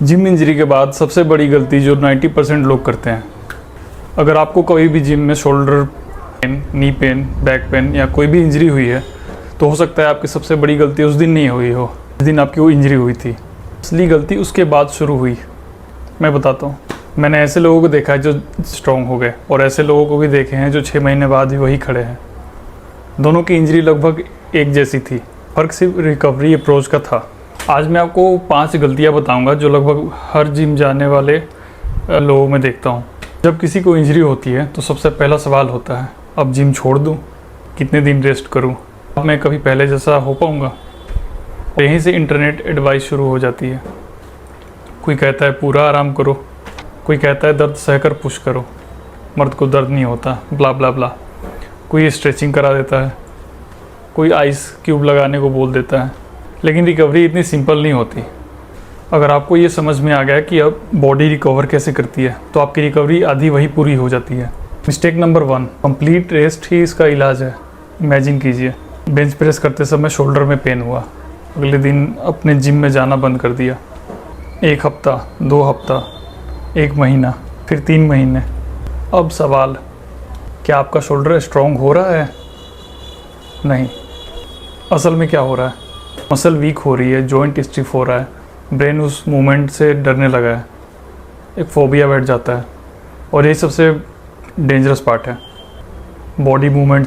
Gym injury के बाद सबसे बड़ी गलती जो 90% लोग करते हैं, अगर आपको कभी भी जिम में shoulder pain, knee pain, back pain या कोई भी इंजरी हुई है तो हो सकता है आपकी सबसे बड़ी गलती उस दिन नहीं हुई हो जिस दिन आपकी वो इंजरी हुई थी। असली गलती उसके बाद शुरू हुई। मैं बताता हूँ। मैंने ऐसे लोगों को देखा है जो स्ट्रॉन्ग हो गए और ऐसे लोगों को भी देखे हैं जो 6 महीने बाद भी वही खड़े हैं। दोनों की इंजरी लगभग एक जैसी थी, फ़र्क सिर्फ रिकवरी अप्रोच का था। आज मैं आपको 5 गलतियां बताऊंगा जो लगभग हर जिम जाने वाले लोगों में देखता हूं। जब किसी को इंजरी होती है तो सबसे पहला सवाल होता है, अब जिम छोड़ दूं? कितने दिन रेस्ट करूं? अब मैं कभी पहले जैसा हो पाऊंगा? यहीं से इंटरनेट एडवाइस शुरू हो जाती है। कोई कहता है पूरा आराम करो, कोई कहता है दर्द सहकर पुश करो, मर्द को दर्द नहीं होता, ब्ला ब्ला ब्ला। कोई स्ट्रेचिंग करा देता है, कोई आइस क्यूब लगाने को बोल देता है। लेकिन रिकवरी इतनी सिंपल नहीं होती। अगर आपको ये समझ में आ गया कि अब बॉडी रिकवर कैसे करती है तो आपकी रिकवरी आधी वही पूरी हो जाती है। मिस्टेक नंबर 1, कंप्लीट रेस्ट ही इसका इलाज है। इमेजिन कीजिए, बेंच प्रेस करते समय शोल्डर में पेन हुआ, अगले दिन अपने जिम में जाना बंद कर दिया। 1 हफ्ता, 2 हफ्ता, 1 महीना, फिर 3 महीने। अब सवाल, क्या आपका शोल्डर स्ट्रॉन्ग हो रहा है? नहीं। असल में क्या हो रहा है? मसल वीक हो रही है, जॉइंट स्टिफ हो रहा है, ब्रेन उस मूवमेंट से डरने लगा है, एक फोबिया बैठ जाता है। और यही सबसे डेंजरस पार्ट है। बॉडी मूवमेंट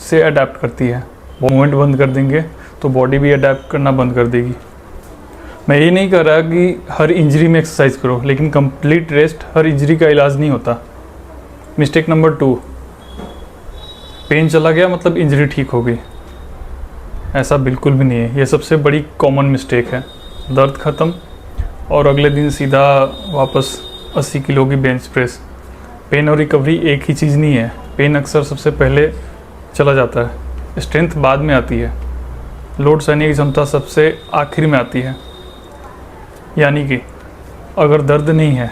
से अडेप्ट करती है। मूवमेंट बंद कर देंगे तो बॉडी भी अडेप्ट करना बंद कर देगी। मैं ये नहीं कह रहा कि हर इंजरी में एक्सरसाइज करो, लेकिन कंप्लीट रेस्ट हर इंजरी का इलाज नहीं होता। मिस्टेक नंबर 2, पेन चला गया मतलब इंजरी ठीक हो गई। ऐसा बिल्कुल भी नहीं है। ये सबसे बड़ी कॉमन मिस्टेक है। दर्द ख़त्म और अगले दिन सीधा वापस 80 किलो की बेंच प्रेस। पेन और रिकवरी एक ही चीज़ नहीं है। पेन अक्सर सबसे पहले चला जाता है, स्ट्रेंथ बाद में आती है, लोड सहने की क्षमता सबसे आखिर में आती है। यानी कि अगर दर्द नहीं है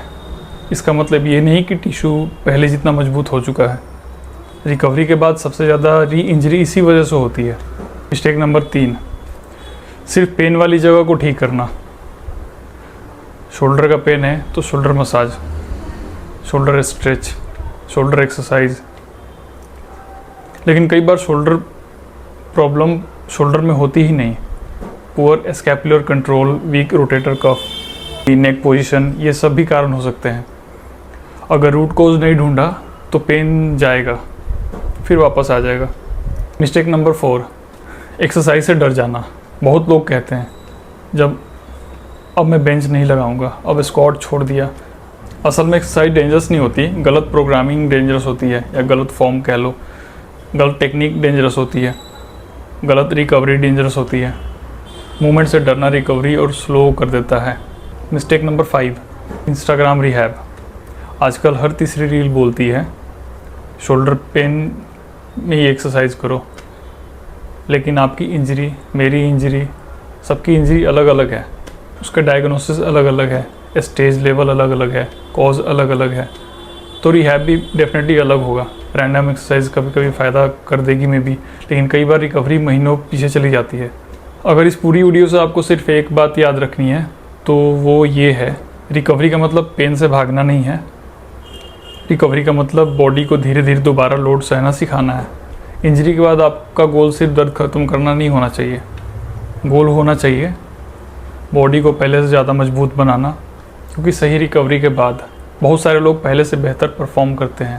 इसका मतलब ये नहीं कि टिश्यू पहले जितना मजबूत हो चुका है। रिकवरी के बाद सबसे ज़्यादा री इंजरी इसी वजह से होती है। मिस्टेक नंबर 3, सिर्फ पेन वाली जगह को ठीक करना। शोल्डर का पेन है तो shoulder massage, shoulder stretch, shoulder exercise. लेकिन कई बार शोल्डर प्रॉब्लम शोल्डर में होती ही नहीं। Poor scapular control, weak rotator cuff, neck position, ये सब भी कारण हो सकते हैं। अगर रूट कॉज नहीं ढूंढा तो पेन जाएगा, फिर वापस आ जाएगा। मिस्टेक नंबर 4, एक्सरसाइज से डर जाना। बहुत लोग कहते हैं जब अब मैं बेंच नहीं लगाऊंगा, अब स्क्वाट छोड़ दिया। असल में एक्सरसाइज डेंजरस नहीं होती, गलत प्रोग्रामिंग डेंजरस होती है, या गलत फॉर्म कह लो, गलत टेक्निक डेंजरस होती है, गलत रिकवरी डेंजरस होती है। मूवमेंट से डरना रिकवरी और स्लो कर देता है। Mistake number 5, Instagram rehab. आजकल हर तीसरी रील बोलती है शोल्डर पेन में ही एक्सरसाइज करो, लेकिन आपकी इंजरी, मेरी इंजरी, सबकी इंजरी अलग अलग है। उसका डायग्नोसिस अलग अलग है, स्टेज लेवल अलग अलग है, कॉज अलग अलग है, तो रिहैब भी डेफिनेटली अलग होगा। रैंडम एक्सरसाइज कभी कभी फ़ायदा कर देगी में भी, लेकिन कई बार रिकवरी महीनों पीछे चली जाती है। अगर इस पूरी वीडियो से आपको सिर्फ एक बात याद रखनी है तो वो ये है, रिकवरी का मतलब पेन से भागना नहीं है। रिकवरी का मतलब बॉडी को धीरे धीरे दोबारा लोड सहना सिखाना है। इंजरी के बाद आपका गोल सिर्फ दर्द ख़त्म करना नहीं होना चाहिए। गोल होना चाहिए बॉडी को पहले से ज़्यादा मजबूत बनाना, क्योंकि सही रिकवरी के बाद बहुत सारे लोग पहले से बेहतर परफॉर्म करते हैं।